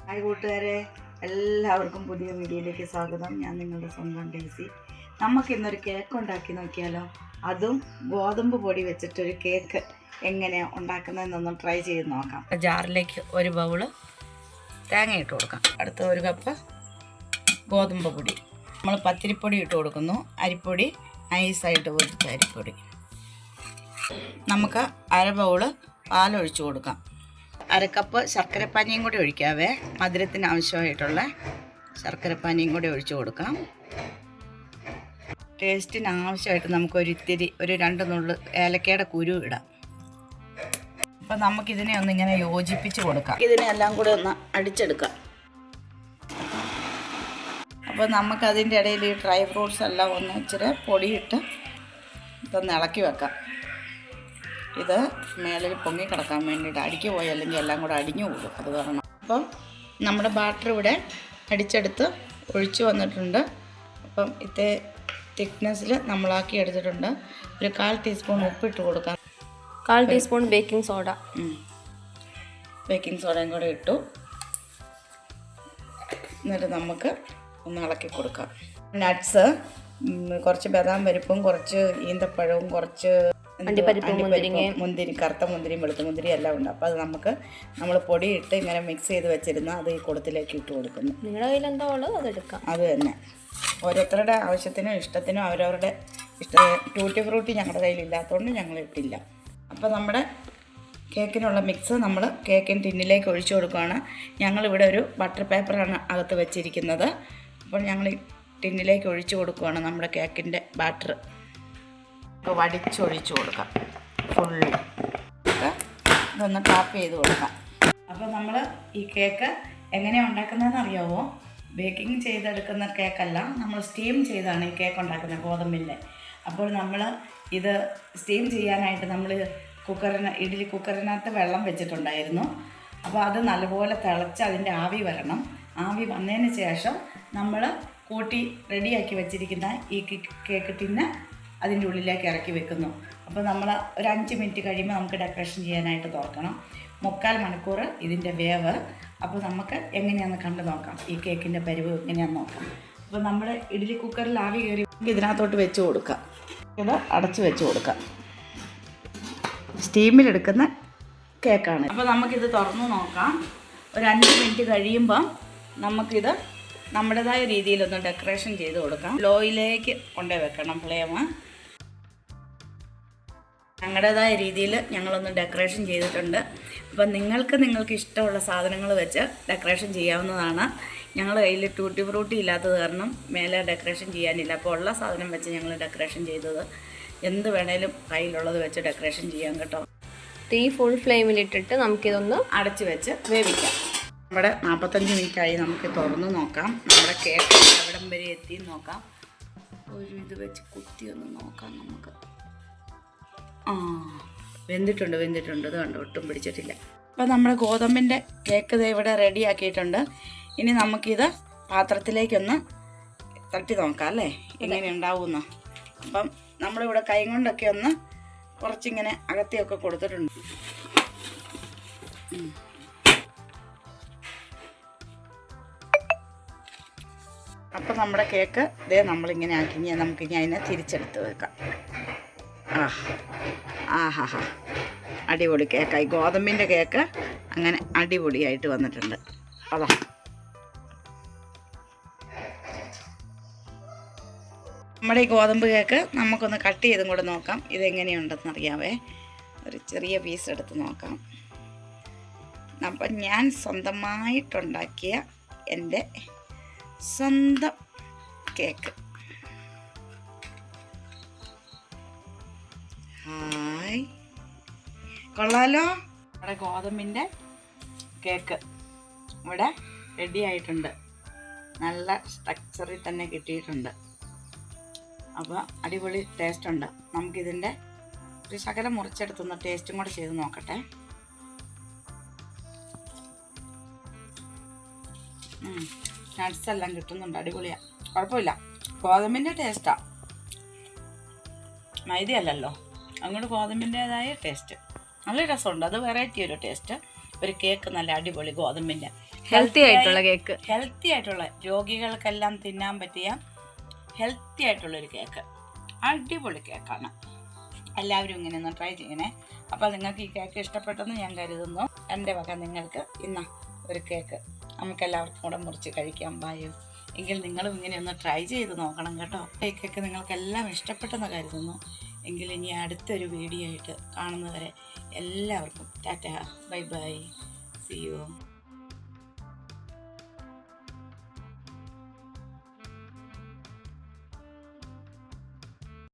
Hi കൂട്ടുകാരെ, എല്ലാവർക്കും പുതിയ വീഡിയോയിലേക്ക് സ്വാഗതം. ഞാൻ നിങ്ങളുടെ സ്വന്തം ഡേസി. നമുക്കിന്നൊരു കേക്ക് ഉണ്ടാക്കി നോക്കിയാലോ? അതും ഗോതമ്പ് പൊടി വെച്ചിട്ടൊരു കേക്ക് എങ്ങനെയാണ് ഉണ്ടാക്കുന്നതെന്നൊന്ന് ട്രൈ ചെയ്ത് നോക്കാം. ജാറിലേക്ക് ഒരു ബൗള് തേങ്ങ ഇട്ട് കൊടുക്കാം. അടുത്ത ഒരു കപ്പ് ഗോതമ്പ് പൊടി, നമ്മൾ പത്തിരിപ്പൊടി ഇട്ട് കൊടുക്കുന്നു. അരിപ്പൊടി നൈസായിട്ട് പൊടിച്ച അരിപ്പൊടി. നമുക്ക് അര ബൗള് പാലൊഴിച്ച് കൊടുക്കാം. അരക്കപ്പ് ശർക്കരപ്പാനിയും കൂടി ഒഴിക്കാവേ. മധുരത്തിന് ആവശ്യമായിട്ടുള്ള ശർക്കരപ്പാനിയും കൂടി ഒഴിച്ചു കൊടുക്കാം. ടേസ്റ്റിന് ആവശ്യമായിട്ട് നമുക്കൊരിത്തിരി ഒരു 2 നുള്ള് ഏലക്കയുടെ കുരു ഇടാം. അപ്പം നമുക്കിതിനെ ഒന്നിങ്ങനെ യോജിപ്പിച്ച് കൊടുക്കാം. ഇതിനെ എല്ലാം കൂടി ഒന്ന് അടിച്ചെടുക്കാം. അപ്പോൾ നമുക്കതിൻ്റെ ഇടയിൽ ഈ ഡ്രൈ ഫ്രൂട്ട്സ് എല്ലാം ഒന്ന് ഇച്ചിരി പൊടിയിട്ട് ഇതൊന്ന് ഇളക്കി വെക്കാം. ഇത് മേളിൽ പൊങ്ങി കിടക്കാൻ വേണ്ടിയിട്ട് അടിക്ക് പോയി, അല്ലെങ്കിൽ എല്ലാം കൂടെ അടിഞ്ഞു പോകും. അത് കാരണം അപ്പം നമ്മുടെ ബാറ്റർ ഇവിടെ അടിച്ചെടുത്ത് ഒഴിച്ചു വന്നിട്ടുണ്ട്. അപ്പം ഇതേ തിക്നെസ്സിൽ നമ്മളാക്കി എടുത്തിട്ടുണ്ട്. ഒരു 1/4 ടീസ്പൂൺ ഉപ്പിട്ട് കൊടുക്കാം. 1/4 ടീസ്പൂൺ ബേക്കിംഗ് സോഡ, ബേക്കിംഗ് സോഡയും കൂടെ ഇട്ടു. എന്നിട്ട് നമുക്ക് ഒന്ന് ഇളക്കി കൊടുക്കാം. നട്ട്സ്, കുറച്ച് ബദാം പരിപ്പും കുറച്ച് ഈന്തപ്പഴവും കുറച്ച് മുന്തിരി, കറുത്ത മുന്തിരിയും വെളുത്ത മുന്തിരി എല്ലാം ഉണ്ട്. അപ്പോൾ അത് നമ്മൾ പൊടിയിട്ട് ഇങ്ങനെ മിക്സ് ചെയ്ത് വെച്ചിരുന്ന അത് ഈ കുടത്തിലേക്ക് ഇട്ട് കൊടുക്കുന്നു. നിങ്ങളുടെ കയ്യിൽ എന്താ ഉള്ളത് അതെടുക്കാം. അത് തന്നെ ഓരോരുത്തരുടെ ആവശ്യത്തിനും ഇഷ്ടത്തിനും അവരവരുടെ ടൂട്ടി ഫ്രൂട്ടി ഞങ്ങളുടെ കയ്യിലില്ലാത്തതുകൊണ്ട് ഞങ്ങൾ ഇട്ടില്ല. അപ്പോൾ നമ്മുടെ കേക്കിനുള്ള മിക്സ് നമ്മൾ കേക്കിൻ ടിന്നിലേക്ക് ഒഴിച്ചു കൊടുക്കുകയാണ്. ഞങ്ങളിവിടെ ഒരു ബട്ടർ പേപ്പറാണ് അകത്ത് വെച്ചിരിക്കുന്നത്. അപ്പോൾ ഞങ്ങൾ ഈ ടിന്നിലേക്ക് ഒഴിച്ചു കൊടുക്കുകയാണ് നമ്മുടെ കേക്കിൻ്റെ ബാറ്റർ. വടിച്ചൊഴിച്ചു കൊടുക്കാം. ഫുള്ള് ഇതൊന്ന് ടാപ്പ് ചെയ്ത് കൊടുക്കാം. അപ്പോൾ നമ്മൾ ഈ കേക്ക് എങ്ങനെയാണ് ഉണ്ടാക്കുന്നതെന്ന് അറിയാമോ? ബേക്കിംഗ് ചെയ്തെടുക്കുന്ന കേക്കല്ല, നമ്മൾ സ്റ്റീം ചെയ്താണ് ഈ കേക്ക് ഉണ്ടാക്കുന്നത്, ഗോതമ്പിൻ്റെ. അപ്പോൾ നമ്മൾ ഇത് സ്റ്റീം ചെയ്യാനായിട്ട് നമ്മൾ ഇഡ്ഡലി കുക്കറിനകത്ത് വെള്ളം വെച്ചിട്ടുണ്ടായിരുന്നു. അപ്പോൾ അത് നല്ലപോലെ തിളച്ച് അതിൻ്റെ ആവി വരണം. ആവി വന്നതിന് ശേഷം നമ്മൾ കൂട്ടി റെഡിയാക്കി വെച്ചിരിക്കുന്ന ഈ കേക്ക് ടിന്ന് അതിൻ്റെ ഉള്ളിലേക്ക് ഇറക്കി വെക്കുന്നു. അപ്പോൾ നമ്മൾ ഒരു 5 മിനിറ്റ് കഴിയുമ്പോൾ നമുക്ക് ഡെക്കറേഷൻ ചെയ്യാനായിട്ട് തുറക്കണം. 3/4 മണിക്കൂർ ഇതിൻ്റെ വേവ്. അപ്പോൾ നമുക്ക് എങ്ങനെയാണെന്ന് കണ്ടു നോക്കാം. ഈ കേക്കിൻ്റെ പരിവ് എങ്ങനെയാണെന്ന് നോക്കാം. അപ്പോൾ നമ്മുടെ ഇഡ്ഡലി കുക്കറിൽ ആവി കയറി ഇതിനകത്തോട്ട് വെച്ച് കൊടുക്കാം. ഇത് അടച്ച് വെച്ച് കൊടുക്കാം. സ്റ്റീമിലെടുക്കുന്ന കേക്കാണ്. അപ്പോൾ നമുക്കിത് തുറന്ന് നോക്കാം. ഒരു 5 മിനിറ്റ് കഴിയുമ്പം നമുക്കിത് നമ്മുടേതായ രീതിയിലൊന്ന് ഡെക്കറേഷൻ ചെയ്ത് കൊടുക്കാം. ലോയിലേക്ക് കൊണ്ടുപോയി വെക്കണം ഫ്ലെയിം. ഞങ്ങളുടേതായ രീതിയിൽ ഞങ്ങളൊന്ന് ഡെക്കറേഷൻ ചെയ്തിട്ടുണ്ട്. അപ്പം നിങ്ങൾക്ക് ഇഷ്ടമുള്ള സാധനങ്ങൾ വെച്ച് ഡെക്കറേഷൻ ചെയ്യാവുന്നതാണ്. ഞങ്ങളുടെ കയ്യിൽ ടൂട്ടി ഫ്രൂട്ടി ഇല്ലാത്തത് കാരണം മേലെ ഡെക്കറേഷൻ ചെയ്യാനില്ല. അപ്പോൾ ഉള്ള സാധനം വെച്ച് ഞങ്ങൾ ഡെക്കറേഷൻ ചെയ്തത്. എന്ത് വേണേലും കയ്യിലുള്ളത് വെച്ച് ഡെക്കറേഷൻ ചെയ്യാം കേട്ടോ. തീ ഫുൾ ഫ്ലെയിമിലിട്ടിട്ട് നമുക്കിതൊന്ന് അടച്ച് വെച്ച് വേവിക്കാം. നമ്മുടെ 45 മിനിറ്റായി. നമുക്ക് തുറന്ന് നോക്കാം. നമ്മുടെ കേക്ക് എവിടം വരെ എത്തി നോക്കാം. ഒരു ഇത് വെച്ച് കുത്തി ഒന്ന് നോക്കാം നമുക്ക്. വെന്തിട്ടുണ്ട്. ഇത് കണ്ടോ, ഒട്ടും പിടിച്ചിട്ടില്ല. അപ്പോൾ നമ്മുടെ ഗോതമ്പിൻ്റെ കേക്ക് ഇവിടെ റെഡി ആക്കിയിട്ടുണ്ട്. ഇനി നമുക്കിത് പാത്രത്തിലേക്കൊന്ന് തട്ടി നോക്കാം അല്ലേ, എങ്ങനെ ഉണ്ടാവുമെന്ന്. അപ്പം നമ്മളിവിടെ കൈ കൊണ്ടൊക്കെ ഒന്ന് കുറച്ചിങ്ങനെ അകത്തിയൊക്കെ കൊടുത്തിട്ടുണ്ട്. അപ്പം നമ്മുടെ കേക്ക് ഇതേ നമ്മളിങ്ങനെ ആക്കി നമുക്കിങ്ങനെ അതിനെ തിരിച്ചെടുത്ത് വെക്കാം. ആഹാ, അടിപൊളി കേക്കായി. ഗോതമ്പിൻ്റെ കേക്ക് അങ്ങനെ അടിപൊളിയായിട്ട് വന്നിട്ടുണ്ട്. അതാ നമ്മുടെ ഈ ഗോതമ്പ് കേക്ക് നമുക്കൊന്ന് കട്ട് ചെയ്തും കൂടെ നോക്കാം. ഇതെങ്ങനെയുണ്ടെന്ന് അറിയാവേ. ഒരു ചെറിയ പീസ് എടുത്ത് നോക്കാം. അപ്പം ഞാൻ സ്വന്തമായിട്ടുണ്ടാക്കിയ എൻ്റെ സ്വന്തം കേക്ക്. ഹായ്, കൊള്ളാലോ. നമ്മുടെ ഗോതമ്പിൻ്റെ കേക്ക് ഇവിടെ റെഡി ആയിട്ടുണ്ട്. നല്ല സ്ട്രക്ചറിൽ തന്നെ കിട്ടിയിട്ടുണ്ട്. അപ്പോൾ അടിപൊളി ടേസ്റ്റ് ഉണ്ട്. നമുക്കിതിൻ്റെ ഒരു ശകലം മുറിച്ചെടുത്തുന്ന ടേസ്റ്റും കൂടെ ചെയ്ത് നോക്കട്ടെ. നട്ട്സ് എല്ലാം കിട്ടുന്നുണ്ട്. അടിപൊളിയാണ്, കുഴപ്പമില്ല. ഗോതമ്പിൻ്റെ ടേസ്റ്റാണ്, മൈദയല്ലല്ലോ. അങ്ങോട്ട് ഗോതമ്പിൻ്റേതായ ടേസ്റ്റ് നല്ല രസമുണ്ട്. അത് വെറൈറ്റി ഒരു ടേസ്റ്റ്. ഒരു കേക്ക് നല്ല അടിപൊളി ഗോതമ്പിൻ്റെ. ഹെൽത്തി ആയിട്ടുള്ള കേക്ക്. ഹെൽത്തി ആയിട്ടുള്ള രോഗികൾക്കെല്ലാം തിന്നാൻ പറ്റിയ ഹെൽത്തി ആയിട്ടുള്ളൊരു കേക്ക്. അടിപൊളി കേക്കാണ്. എല്ലാവരും ഇങ്ങനെ ഒന്ന് ട്രൈ ചെയ്യണേ. അപ്പോൾ നിങ്ങൾക്ക് ഈ കേക്ക് ഇഷ്ടപ്പെട്ടെന്ന് ഞാൻ കരുതുന്നു. എൻ്റെ വക നിങ്ങൾക്ക് ഇന്ന് ഒരു കേക്ക് നമുക്കെല്ലാവർക്കും കൂടെ മുറിച്ച് കഴിക്കാൻ പായോ. എങ്കിൽ നിങ്ങളും ഇങ്ങനെ ഒന്ന് ട്രൈ ചെയ്ത് നോക്കണം കേട്ടോ. ഈ കേക്ക് നിങ്ങൾക്കെല്ലാം ഇഷ്ടപ്പെട്ടെന്ന് കരുതുന്നു. എങ്കിൽ ഇനി അടുത്തൊരു വീഡിയോ ആയിട്ട് കാണുന്നവരെ എല്ലാവർക്കും tata, bye bye, see U.